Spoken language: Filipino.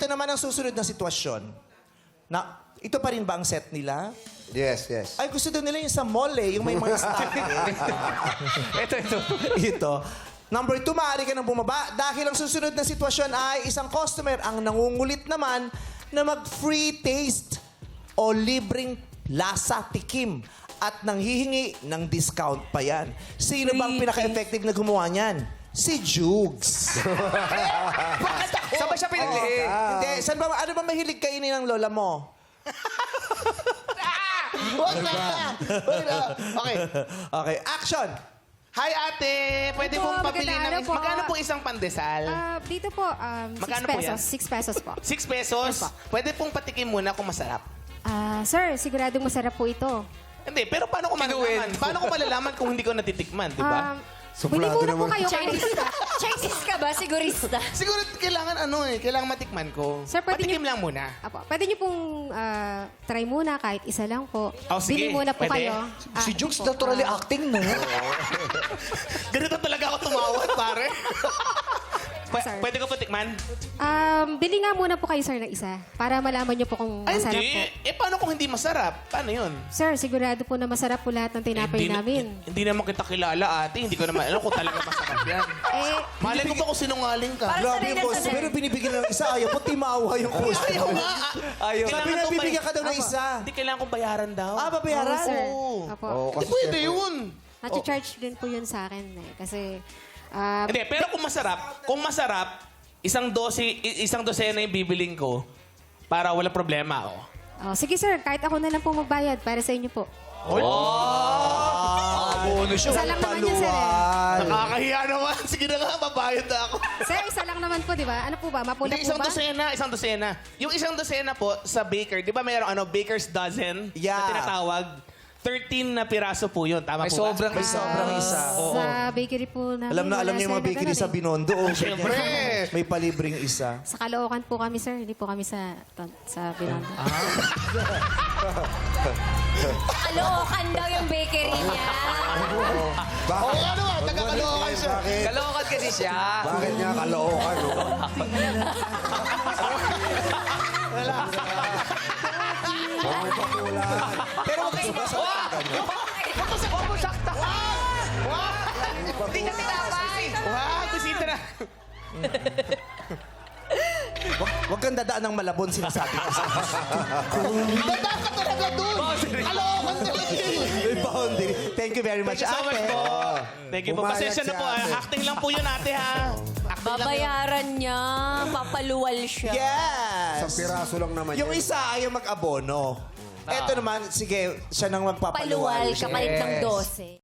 Ito naman ang susunod na sitwasyon. Ito pa rin ba ang set nila? Yes, yes. Ay, gusto daw nila yung sa mall eh, yung may mga stock. Ito. Number 2, maaari ka nang bumaba dahil ang susunod na sitwasyon ay isang customer ang nangungulit naman na mag-free taste o libreng lasa tikim at nanghihingi ng discount pa yan. Sino bang pinaka-effective na gumawa niyan? Si Jugs. Bakit ako? Saan ba siya pinagli? Hindi, ano ba mahilig kainin ng lola mo? Wag na! Okay, action! Hi, ate! Pwede Opo, pong pabili magandang ng... araw po. Magkano po isang pandesal? Dito po, 6 Magkano po yan? pesos. 6 pesos po. 6 pesos? Yes, po. Pwede pong patikim muna kung masarap. Sir, siguradong masarap po ito. Hindi, pero paano ko malalaman? Paano ko malalaman kung hindi ko natitikman, di ba? Bili muna po naman. kayo. Chinese ka ba? Sigurista. Siguro kailangan kailangan matikman ko. Sir, pwede patikim niyo- lang muna. Apo, pwede niyo pong try muna kahit isa lang po. Oh, sige. Bili muna po Pwede. kayo. Si Jukes naturally acting, no? Ganito talaga ako tumawad, pare. Sir. Pwede ko patikman? Bili nga muna po kayo, sir, ng isa. Para malaman niyo po kung Ay, masarap hindi. po. Paano kung hindi masarap? Paano yun? Sir, sigurado po na masarap po lahat ng tinapay namin. Hindi naman kita kilala, ate. Hindi ko naman alam kung talaga masarap yan. Malay ko ba kung sinungaling ka? Grabe yung customer, pero binibigyan ng isa. Ayaw po timawa yung customer. Ayaw nga. Ayaw. Sabi na, kong bibigyan ka daw ng isa. Hindi kailangan kong bayaran daw. Babayaran? Oo, sir. Oo. Apo. Hindi pwede yun. Nati-charge din po yun sa akin eh. Kasi, Hindi, pero kung masarap, isang dosena yung bibiling ko para walang problema, sige sir, kahit ako na lang po magbayad para sa inyo po. Bonus yung Isa lang naman yun, sir, eh. paluwal. Nakakahiya naman. Sige na nga, babayad na ako. Sir, isa lang naman po, di ba? Ano po ba? Mapula Hindi, po ba? isang dosena. Yung isang dosena po sa baker, di ba mayroong baker's dozen Yeah. na tinatawag? 13 na piraso po yun. Tama May po ba? sobrang May sobrang isa. Sa bakery po namin. Alam wala, niyo yung mga sir, na bakery ganun sa eh. Binondo. Oh, Siyempre. May palibreng isa. Sa Caloocan po kami, sir. Hindi po kami sa Binondo. Kalookan daw yung bakery niya. Bakit? taga-Caloocan siya. Bakit? Kalookan kasi siya. Bakit niya kalookan, no? Bakit pakulan? Pero wag ka sumasakta. Hindi ka tinapay. Wow, bisita na. Wag kang dadaan ng Malabon, sinasabi ko. Dadaan ka talaga dun. Caloocan talaga yun. May boundary. Thank you very much, Thank you so much ate. po. Thank you po. Pumayag Pasensya na si po. ate. Acting lang po yun, ate, ha? Acting lang yun. Babayaran niya. Papaluwal siya. Yes. Isang piraso lang naman Yung yun. isa ayaw mag-abono. Ito naman, sige, siya nang magpapaluwal. Paluwal, kapalit ng Yes. 12.